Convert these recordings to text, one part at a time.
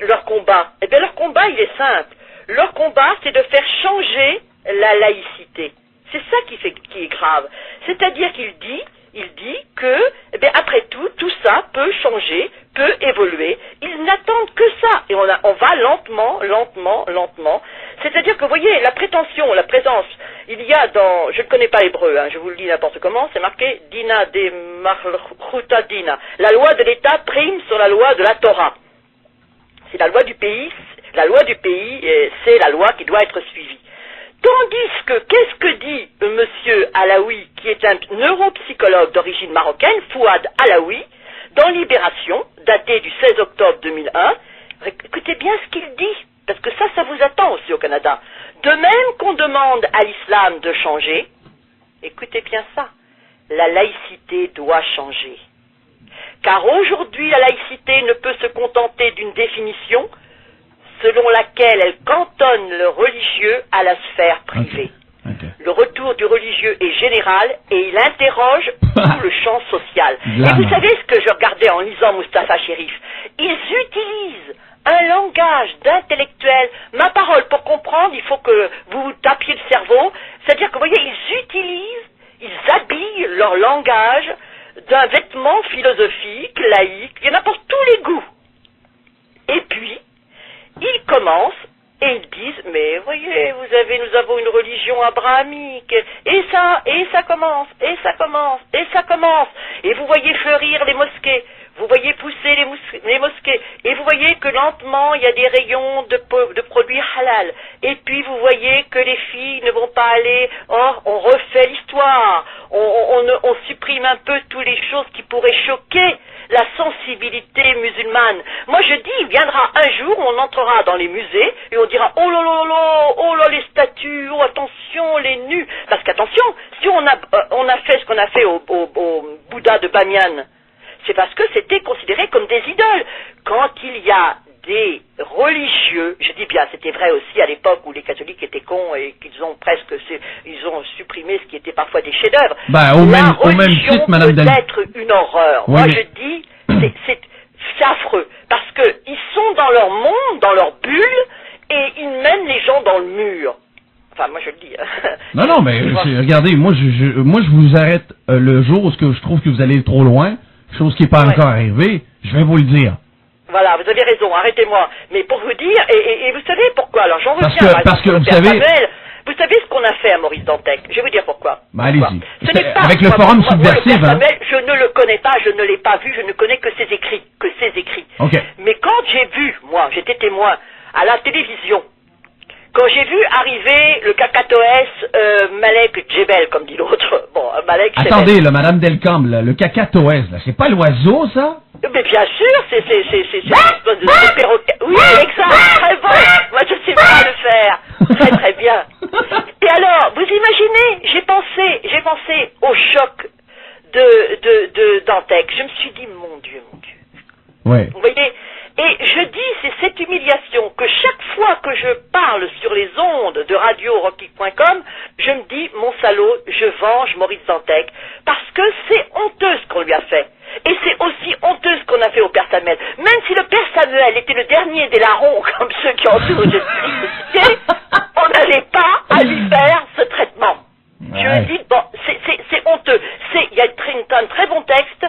leur combat? Eh bien, leur combat, il est simple. Leur combat, c'est de faire changer la laïcité. C'est ça qui est grave. C'est-à-dire qu'il dit que, eh bien, après tout ça peut changer, peut évoluer. Ils n'attendent que ça. Et on va lentement. C'est-à-dire que, vous voyez, la prétention, la présence, il y a dans, je ne connais pas l'hébreu, je vous le dis n'importe comment, c'est marqué Dina de Malchuta Dina. La loi de l'État prime sur la loi de la Torah. C'est la loi du pays, c'est la loi qui doit être suivie. Tandis que, qu'est-ce que dit monsieur Alaoui, qui est un neuropsychologue d'origine marocaine, Fouad Alaoui, dans Libération, daté du 16 octobre 2001, écoutez bien ce qu'il dit, parce que ça vous attend aussi au Canada. De même qu'on demande à l'islam de changer, écoutez bien ça, la laïcité doit changer. Car aujourd'hui, la laïcité ne peut se contenter d'une définition selon laquelle elle cantonne le religieux à la sphère privée. Okay. Le retour du religieux est général et il interroge tout le champ social. Et vous savez ce que je regardais en lisant Mustapha Chérif? Ils utilisent un langage d'intellectuel. Ma parole, pour comprendre, il faut que vous tapiez le cerveau. C'est-à-dire que, vous voyez, ils habillent leur langage d'un vêtement philosophique, laïque, il y en a pour tous les goûts. Et puis, ils commencent et ils disent, mais voyez, nous avons une religion abrahamique, et ça commence. Et vous voyez fleurir les mosquées, vous voyez pousser les mosquées, et vous voyez que lentement, il y a des rayons de produits halal. Et puis vous voyez que les filles ne vont pas aller, on refait l'histoire, on supprime un peu toutes les choses qui pourraient choquer la sensibilité musulmane. Moi je dis, il viendra un jour où on entrera dans les musées et on dira, oh là les statues, oh attention les nus. Parce qu'attention, si on a fait ce qu'on a fait au Bouddha de Bamiyan, c'est parce que c'était considéré comme des idoles. Quand il y a des religieux, je dis bien, c'était vrai aussi à l'époque où les catholiques étaient cons et qu'ils ont ils ont supprimé ce qui était parfois des chefs-d'œuvre. Au même titre, Madame peut être une horreur. Oui, moi, je dis, c'est affreux parce que ils sont dans leur monde, dans leur bulle, et ils mènent les gens dans le mur. Enfin, moi, je le dis. Non, mais regardez, moi, je vous arrête le jour où je trouve que vous allez trop loin, chose qui n'est pas encore arrivée. Je vais vous le dire. Voilà, vous avez raison, arrêtez-moi. Mais pour vous dire, et vous savez pourquoi? Alors j'en reviens parce que vous savez... Vous savez ce qu'on a fait à Maurice Dantec? Je vais vous dire pourquoi. Allez-y. Avec le forum subversif, je ne le connais pas, je ne l'ai pas vu, je ne connais que ses écrits. Okay. Mais quand j'ai vu, moi, j'étais témoin, à la télévision, quand j'ai vu arriver le cacatoès Malek Djebel, comme dit l'autre, Malek Djebel. Attendez, là, Madame Delcambre, le cacatoès, là, c'est pas l'oiseau, ça? Mais bien sûr, c'est de perroquet. Oui, exact, très bon. Moi, je sais pas le faire. Très bien. Et alors, vous imaginez, j'ai pensé au choc de Dantec. Je me suis dit, mon Dieu. Ouais. Vous voyez? Et je dis, c'est cette humiliation que chaque fois que je parle sur les ondes de radio rockkick.com, je me dis, mon salaud, je venge Maurice Dantec, parce que c'est honteux ce qu'on lui a fait. Et c'est aussi honteux ce qu'on a fait au Père Samuel. Même si le Père Samuel était le dernier des larrons, comme ceux qui ont entouré le cité, on n'allait pas à lui faire ce traitement. Ouais. Je me dis, c'est honteux. Il y a un très bon texte,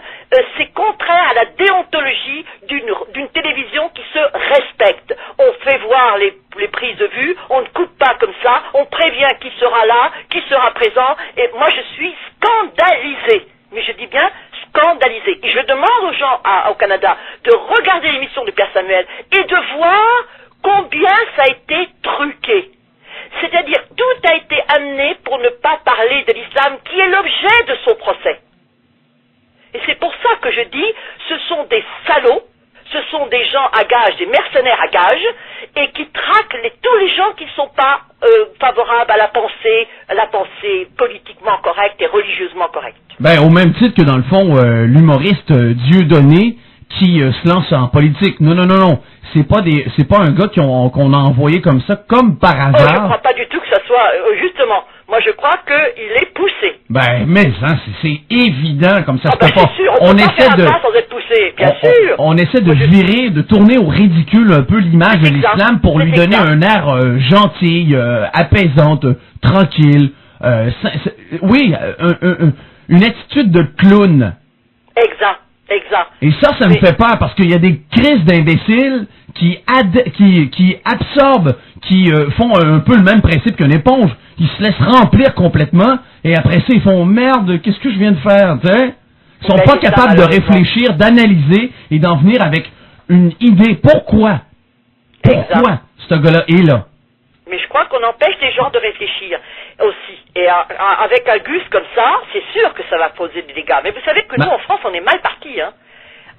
c'est contraire à la déontologie d'une télévision qui se respecte. On fait voir les prises de vue, on ne coupe pas comme ça, on prévient qui sera là, qui sera présent, et moi je suis scandalisé. Mais je dis bien scandalisé. Et je demande aux gens au Canada de regarder l'émission de Père Samuel et de voir combien ça a été truqué. C'est-à-dire, tout a été amené pour ne pas parler de l'islam qui est l'objet de son procès. Et c'est pour ça que je dis, ce sont des salauds, ce sont des gens à gage, des mercenaires à gage, et qui traquent tous les gens qui ne sont pas favorables à la pensée politiquement correcte et religieusement correcte. Au même titre que dans le fond, l'humoriste Dieudonné, qui se lance en politique. Non, non, non, non. C'est pas un gars qu'on a envoyé comme ça, comme par Oh, hasard. je crois pas du tout que ça soit, justement. Moi, je crois qu'il est poussé. Ben, mais hein, c'est évident, comme ça se ben, peut pas. c'est sûr, on peut pas faire un pas sans être poussé, bien sûr. On essaie de virer, de tourner au ridicule un peu l'image de l'islam pour lui donner un air gentil, apaisante, tranquille. Oui, une attitude de clown. Exact, exact. Et ça me fait peur parce qu'il y a des crises d'imbéciles qui absorbent, qui font un peu le même principe qu'une éponge. Ils se laissent remplir complètement et après ça ils font merde, qu'est-ce que je viens de faire, tu sais? Ils sont pas capables de réfléchir, d'analyser et d'en venir avec une idée. Pourquoi ce gars-là est là? Mais je crois qu'on empêche les gens de réfléchir aussi. Et avec un gus comme ça, c'est sûr que ça va poser des dégâts. Mais vous savez que nous, en France, on est mal partis. Hein.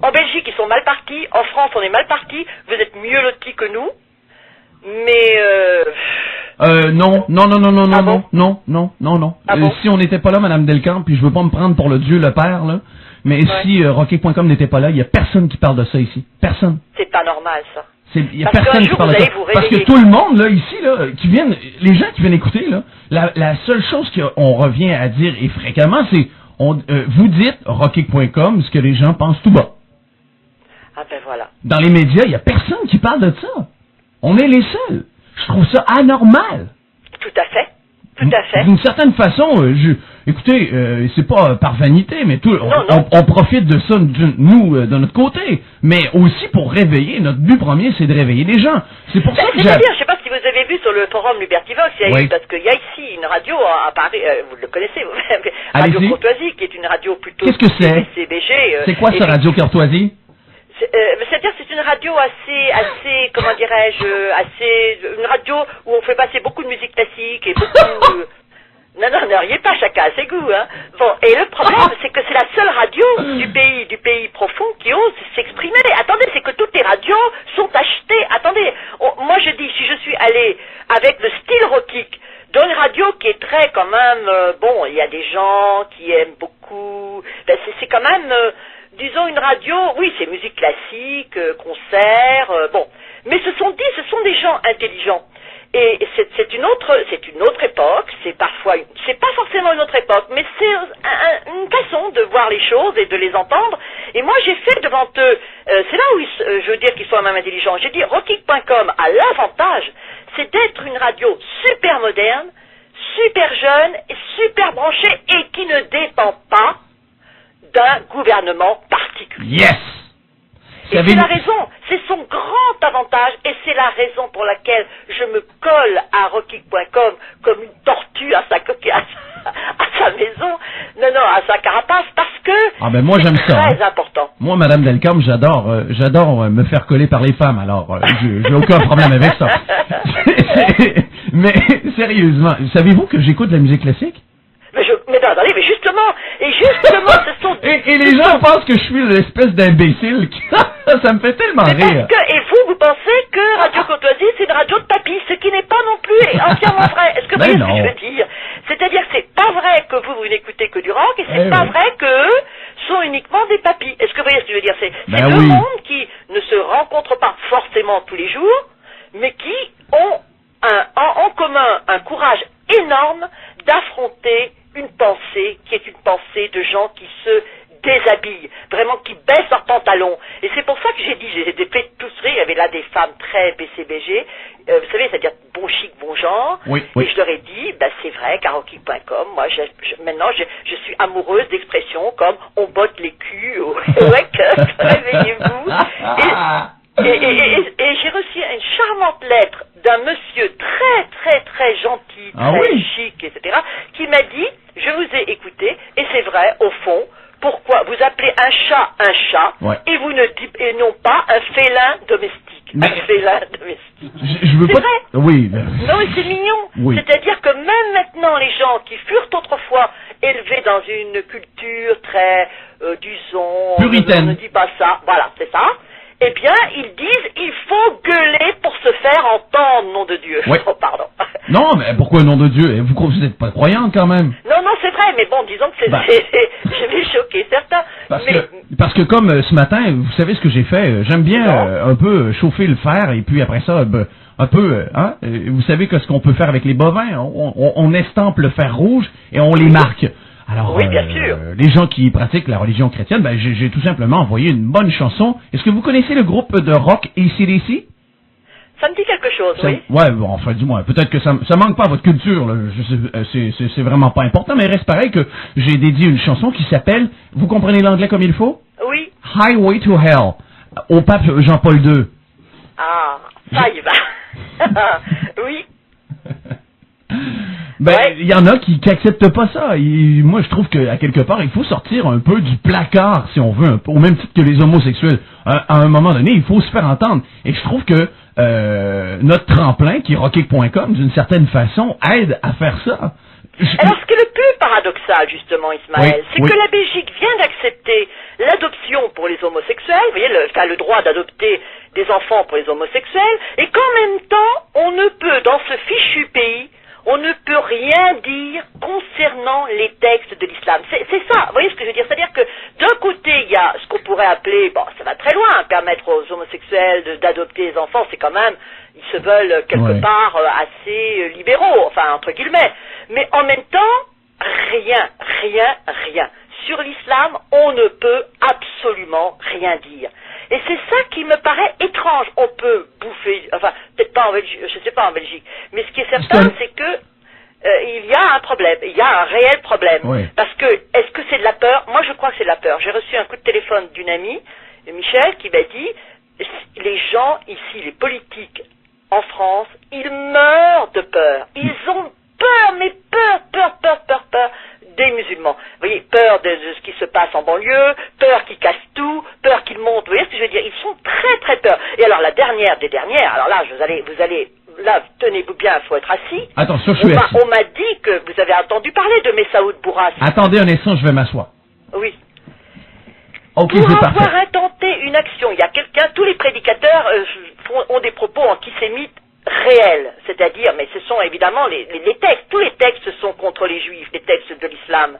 En Belgique, ils sont mal partis. En France, on est mal partis. Vous êtes mieux lotis que nous. Mais... non. Ah bon? Si on n'était pas là, Madame Delcamp, puis je veux pas me prendre pour le Dieu le Père, là, mais si Rocket.com n'était pas là, il y a personne qui parle de ça ici. Personne. C'est pas normal, ça. Il y a personne qui parle de ça. Parce que tout le monde, là, ici, là, les gens qui viennent écouter, là, la seule chose qu'on revient à dire, et fréquemment, c'est, vous dites, Rocket.com, ce que les gens pensent tout bas. Ah ben voilà. Dans les médias, il y a personne qui parle de ça. On est les seuls. Je trouve ça anormal. Tout à fait. Tout à fait. D'une certaine façon, écoutez, c'est pas par vanité, mais on profite de ça, nous, de notre côté. Mais aussi pour réveiller, notre but premier, c'est de réveiller les gens. C'est pour ça que c'est-à-dire, je sais pas si vous avez vu sur le forum Libertivox, parce qu'il y a ici une radio à Paris, vous le connaissez, Radio Courtoisie, qui est une radio plutôt... Qu'est-ce que c'est? CBG. C'est quoi ça, Radio Courtoisie? C'est-à-dire c'est une radio assez, comment dirais-je, une radio où on fait passer beaucoup de musique classique et beaucoup de... Non, ne riez pas, chacun a ses goûts, hein. Bon, et le problème, c'est que c'est la seule radio du pays profond qui ose s'exprimer. Attendez, c'est que toutes les radios sont achetées. Attendez, moi je dis, si je suis allé avec le style rockique dans une radio qui est très quand même, bon, il y a des gens qui aiment beaucoup, ben, c'est quand même... disons une radio, oui, c'est musique classique, concert, bon. Mais ce sont des gens intelligents. Et c'est une autre époque, c'est pas forcément une autre époque, mais c'est une façon de voir les choses et de les entendre. Et moi, j'ai fait devant eux, c'est là où je veux dire qu'ils sont même intelligents. J'ai dit, Rocket.com a l'avantage, c'est d'être une radio super moderne, super jeune, super branchée et qui ne dépend pas d'un gouvernement particulier. Yes! Et c'est la raison, c'est son grand avantage, et c'est la raison pour laquelle je me colle à Rocket.com comme une tortue à sa maison, à sa carapace, parce que moi j'aime ça. C'est très important. Moi, Madame Delcamp, j'adore me faire coller par les femmes, alors j'ai aucun problème avec ça. Mais sérieusement, savez-vous que j'écoute de la musique classique? Mais attendez, mais justement, ce sont... et les gens pensent que je suis l'espèce d'imbécile. Ça me fait tellement rire. Et vous pensez que Radio Courtoisie, c'est une radio de papy, ce qui n'est pas non plus entièrement vrai. Est-ce que vous voyez ce que je veux dire? C'est-à-dire que c'est pas vrai que vous n'écoutez que du rock, et c'est pas vrai qu'eux sont uniquement des papys. Est-ce que vous voyez ce que je veux dire? C'est deux mondes qui ne se rencontrent pas forcément tous les jours, mais qui ont en commun un courage énorme d'affronter une pensée qui est une pensée de gens qui se déshabillent, vraiment qui baissent leurs pantalons. Et c'est pour ça que j'ai dit, j'ai fait tous rire, il y avait là des femmes très BCBG, vous savez, c'est-à-dire bon chic, bon genre, et je leur ai dit, c'est vrai qu'à Rocky.com, moi, maintenant, je suis amoureuse d'expressions comme on botte les culs, réveillez-vous. Et j'ai reçu une charmante lettre d'un monsieur très gentil, très chic, etc., qui m'a dit, je vous ai écouté, et c'est vrai, au fond, pourquoi vous appelez un chat et vous ne dites, et non pas un félin domestique. Un félin domestique. Je veux c'est pas... vrai. Oui. Non, mais c'est mignon. Oui. C'est-à-dire que même maintenant, les gens qui furent autrefois élevés dans une culture très, disons... puritaine. On ne dit pas ça. Voilà, c'est ça. Eh bien, ils disent, il faut gueuler pour se faire entendre, nom de Dieu. Oui. Oh, pardon. Non, mais pourquoi nom de Dieu? Vous n'êtes pas croyante quand même? Non, c'est vrai, mais bon, disons que je vais choquer qui est certain. Parce que comme ce matin, vous savez ce que j'ai fait, j'aime bien un peu chauffer le fer et puis après ça, un peu, vous savez que ce qu'on peut faire avec les bovins, on estampe le fer rouge et on les marque. Alors, oui, bien sûr. Les gens qui pratiquent la religion chrétienne, ben, j'ai tout simplement envoyé une bonne chanson. Est-ce que vous connaissez le groupe de rock AC/DC? Ça me dit quelque chose, oui. Ouais, bon, enfin, du moins, peut-être que ça manque pas à votre culture, là. C'est vraiment pas important, mais il reste pareil que j'ai dédié une chanson qui s'appelle, vous comprenez l'anglais comme il faut? Oui. Highway to Hell, au pape Jean-Paul II. Ah, ça y va. Oui. Ben, il y en a qui acceptent pas ça. Et moi, je trouve qu'à quelque part, il faut sortir un peu du placard, si on veut, au même titre que les homosexuels. À un moment donné, il faut se faire entendre. Et je trouve que notre tremplin, qui est rockig.com, d'une certaine façon, aide à faire ça. Alors, ce qui est le plus paradoxal, justement, Ismaël, c'est que la Belgique vient d'accepter l'adoption pour les homosexuels, vous voyez, le droit d'adopter des enfants pour les homosexuels, et qu'en même temps, on ne peut, dans ce fichu pays, on ne peut rien dire concernant les textes de l'islam. C'est ça, vous voyez ce que je veux dire? C'est-à-dire que d'un côté, il y a ce qu'on pourrait appeler, bon, ça va très loin, permettre aux homosexuels d'adopter des enfants, c'est quand même, ils se veulent quelque part assez libéraux, enfin, entre guillemets. Mais en même temps, rien. Sur l'islam, on ne peut absolument rien dire. Et c'est ça qui me paraît étrange. On peut bouffer, enfin, peut-être pas en Belgique, je sais pas en Belgique, mais ce qui est certain, c'est que il y a un problème, il y a un réel problème. Oui. Parce que, est-ce que c'est de la peur? Moi, je crois que c'est de la peur. J'ai reçu un coup de téléphone d'une amie, Michel, qui m'a dit, les gens ici, les politiques en France, ils meurent de peur. Ils ont peur, mais peur des musulmans. Vous voyez, peur de ce qui se passe en banlieue, peur qu'ils cassent tout, peur qu'ils montent. Vous voyez ce que je veux dire? Ils sont très peur. Et alors la dernière des dernières, alors là, vous allez, là, tenez-vous bien, il faut être assis. Attention, je suis assis. On m'a dit que vous avez entendu parler de Messaoud Bourras. Attendez un instant, je vais m'asseoir. Oui. Ok, pour c'est parfait. avoir intenté une action, il y a quelqu'un, tous les prédicateurs ont des propos antisémites réels, c'est-à-dire, mais ce sont évidemment les textes, tous les textes sont contre les juifs, les textes de l'islam.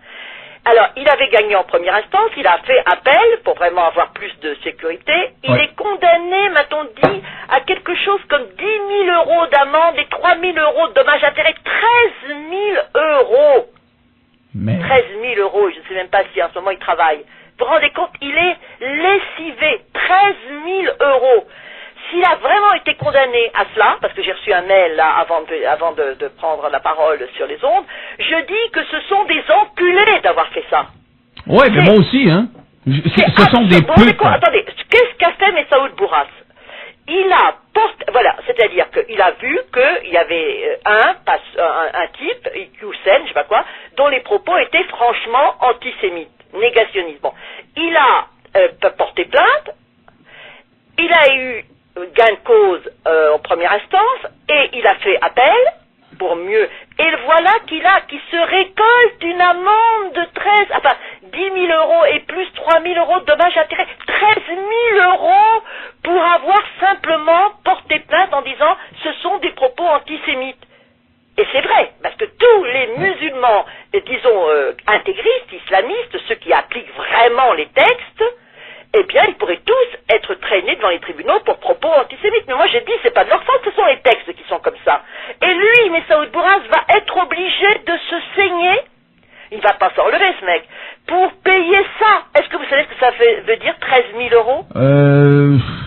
Alors, il avait gagné en première instance, il a fait appel pour vraiment avoir plus de sécurité, il est condamné, m'a-t-on dit, à quelque chose comme 10 000 euros d'amende et 3 000 euros de dommages intérêts, 13 000 euros. Mais... 13 000 euros, je ne sais même pas si en ce moment il travaille. Vous vous rendez compte, il est lessivé, 13 000 euros. S'il a vraiment été condamné à cela, parce que j'ai reçu un mail là avant de prendre la parole sur les ondes, je dis que ce sont des enculés d'avoir fait ça. Ouais, mais moi aussi, hein. Ce sont des putes. Attendez, qu'est-ce qu'a fait Messaoud Bourras? Il a porté, voilà, c'est-à-dire qu'il a vu qu'il y avait un type, Hussein, je sais pas quoi, dont les propos étaient franchement antisémites, négationnistes. Bon, il a porté plainte, il a eu gain de cause en première instance, et il a fait appel pour mieux. Et voilà qui se récolte une amende de 10 000 euros et plus 3 000 euros de dommages intérêts. 13 000 euros pour avoir simplement porté plainte en disant ce sont des propos antisémites. Et c'est vrai, parce que tous les musulmans, disons intégristes, islamistes, ceux qui appliquent vraiment les textes, eh bien, ils pourraient tous être traînés devant les tribunaux pour propos antisémites. Mais moi, j'ai dit, c'est pas de leur faute, ce sont les textes qui sont comme ça. Et lui, Messaoud Bourras, va être obligé de se saigner, il va pas s'en relever, ce mec, pour payer ça. Est-ce que vous savez ce que ça veut dire, 13 000 euros?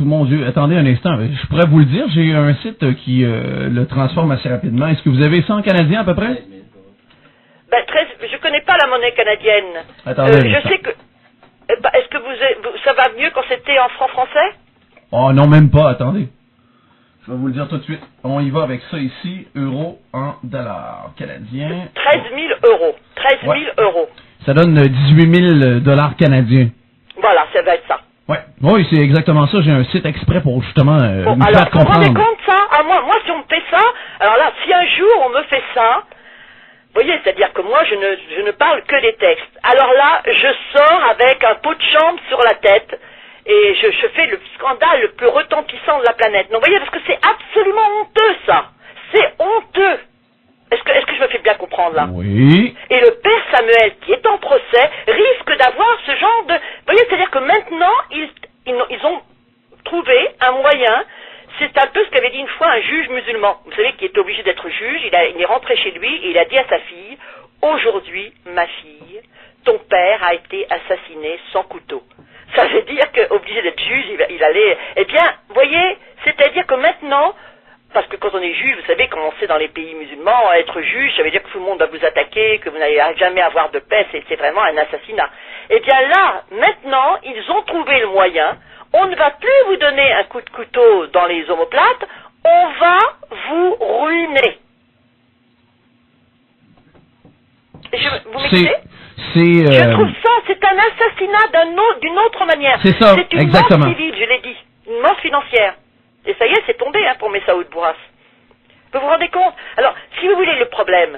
Mon Dieu, attendez un instant, je pourrais vous le dire, j'ai un site qui le transforme assez rapidement. Est-ce que vous avez ça en canadien, à peu près? Ben, je connais pas la monnaie canadienne. Attendez, je sais que... Est-ce que ça va mieux quand c'était en francs français? Oh non, même pas, attendez. Je vais vous le dire tout de suite. On y va avec ça ici, euros en dollars canadiens. 13 000 euros. 13 000 euros. Ça donne 18 000 dollars canadiens. Voilà, ça va être ça. Ouais. Oui, c'est exactement ça. J'ai un site exprès pour justement vous faire comprendre. Vous vous rendez compte ça? Moi, si on me fait ça, alors là, si un jour on me fait ça, vous voyez, c'est-à-dire que moi, je ne parle que des textes. Alors là, je sors avec un pot de chambre sur la tête et je fais le scandale le plus retentissant de la planète. Non, vous voyez, parce que c'est absolument honteux, ça. C'est honteux. Est-ce que je me fais bien comprendre là? Oui. Et le père Samuel, qui est en procès, risque d'avoir ce genre de... Vous voyez, c'est-à-dire que maintenant, ils ont trouvé un moyen. C'est un peu ce qu'avait dit une fois un juge musulman. Vous savez, qui est obligé d'être juge. Il est rentré chez lui et il a dit à sa fille, aujourd'hui, ma fille, ton père a été assassiné sans couteau. Ça veut dire qu'obligé d'être juge, il allait... Eh bien, vous voyez, c'est-à-dire que maintenant... Parce que quand on est juge, vous savez, comme on sait dans les pays musulmans, être juge, ça veut dire que tout le monde va vous attaquer, que vous n'allez jamais avoir de paix, c'est vraiment un assassinat. Eh bien là, maintenant, ils ont trouvé le moyen, on ne va plus vous donner un coup de couteau dans les omoplates, on va vous ruiner. Vous m'écoutez? Je trouve ça, c'est un assassinat d'une autre manière. C'est ça, c'est une exactement. mort civile, je l'ai dit, une mort financière. Et ça y est, c'est tombé pour Messaoud Bourras. Vous vous rendez compte? Alors, si vous voulez le problème,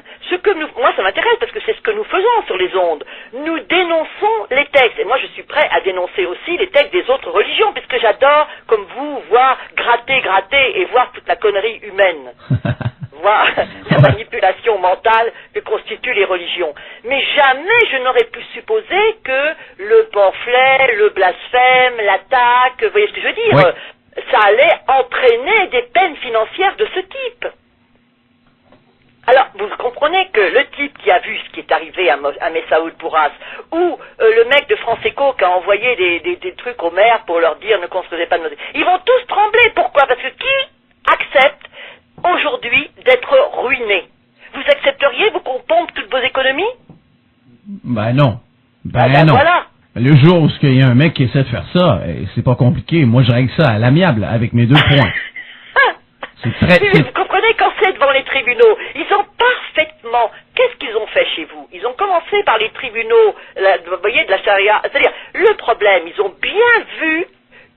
moi ça m'intéresse parce que c'est ce que nous faisons sur les ondes. Nous dénonçons les textes. Et moi je suis prêt à dénoncer aussi les textes des autres religions, puisque j'adore, comme vous, voir gratter et voir toute la connerie humaine. Voir la manipulation mentale que constituent les religions. Mais jamais je n'aurais pu supposer que le pamphlet, le blasphème, l'attaque, vous voyez ce que je veux dire? Oui. Ça allait entraîner des peines financières de ce type. Alors, vous comprenez que le type qui a vu ce qui est arrivé à Messaoud Bourras, ou le mec de France Éco qui a envoyé des trucs aux maires pour leur dire ne construisez pas de mosquées, ils vont tous trembler. Pourquoi? Parce que qui accepte aujourd'hui d'être ruiné? Vous accepteriez, vous qu'on pompe toutes vos économies? Ben non. Ben non. Voilà. Le jour où il y a un mec qui essaie de faire ça, c'est pas compliqué. Moi, je règle ça à l'amiable avec mes 2 points. Vous comprenez, quand c'est devant les tribunaux, ils ont parfaitement... Qu'est-ce qu'ils ont fait chez vous? Ils ont commencé par les tribunaux, vous voyez, de la charia. C'est-à-dire, le problème, ils ont bien vu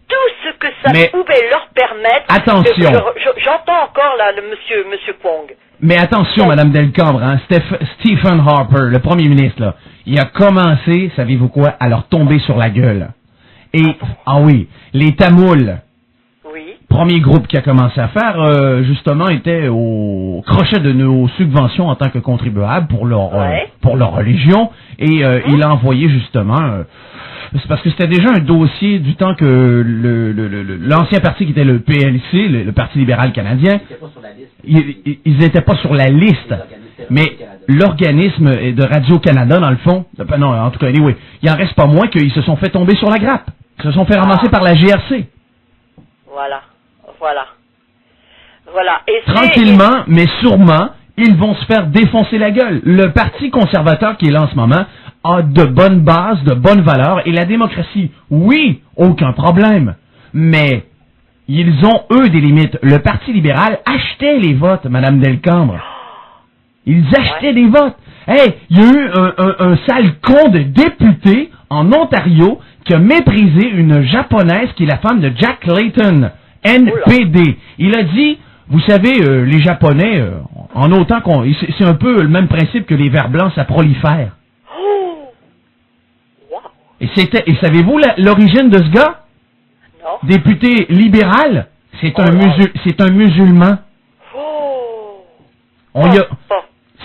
tout ce que ça pouvait leur permettre. Attention. J'entends encore là le monsieur Kwong. Mais attention, Madame Delcambre, hein, Stephen Harper, le premier ministre, là, il a commencé, savez-vous quoi, à leur tomber sur la gueule. Et, oui, les Tamouls, premier groupe qui a commencé à faire, justement, était au crochet de nos subventions en tant que contribuables pour leur religion. Et il a envoyé, justement... c'est parce que c'était déjà un dossier du temps que l'ancien parti qui était le PLC, le Parti libéral canadien, ils n'étaient pas sur la liste. Mais l'organisme de Radio-Canada, dans le fond, non, en tout cas, anyway, il en reste pas moins qu'ils se sont fait tomber sur la grappe. Ils se sont fait ramasser par la GRC. Voilà. Et tranquillement, mais sûrement, ils vont se faire défoncer la gueule. Le Parti conservateur qui est là en ce moment a de bonnes bases, de bonnes valeurs, et la démocratie, oui, aucun problème. Mais ils ont, eux, des limites. Le Parti libéral achetait les votes, Madame Delcambre. Ils achetaient des votes. Hey, il y a eu un sale con de député en Ontario qui a méprisé une japonaise qui est la femme de Jack Layton, NPD. Il a dit, vous savez, les Japonais, en autant c'est un peu le même principe que les vers blancs, ça prolifère. Et savez-vous l'origine de ce gars? Non. Député libéral, c'est un musulman.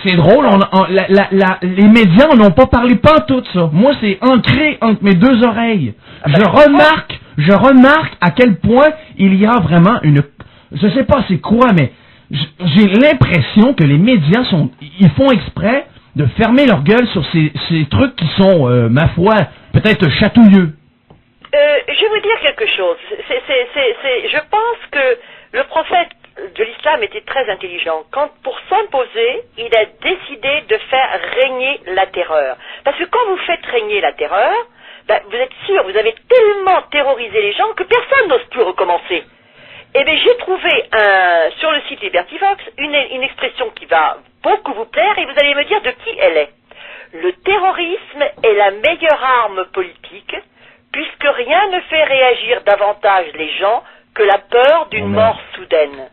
C'est drôle, les médias n'ont pas parlé pantoute ça. Moi, c'est ancré entre mes 2 oreilles. Je remarque à quel point il y a vraiment je sais pas c'est quoi, mais j'ai l'impression que les médias ils font exprès de fermer leur gueule sur ces trucs qui sont, ma foi, peut-être chatouilleux. Je vais vous dire quelque chose. Je pense que le prophète de l'islam était très intelligent. Pour s'imposer, il a décidé de faire régner la terreur. Parce que quand vous faites régner la terreur, vous êtes sûr, vous avez tellement terrorisé les gens que personne n'ose plus recommencer. Eh bien, j'ai trouvé sur le site Libertyvox une expression qui va beaucoup vous plaire et vous allez me dire de qui elle est. Le terrorisme est la meilleure arme politique puisque rien ne fait réagir davantage les gens que la peur d'une mort soudaine.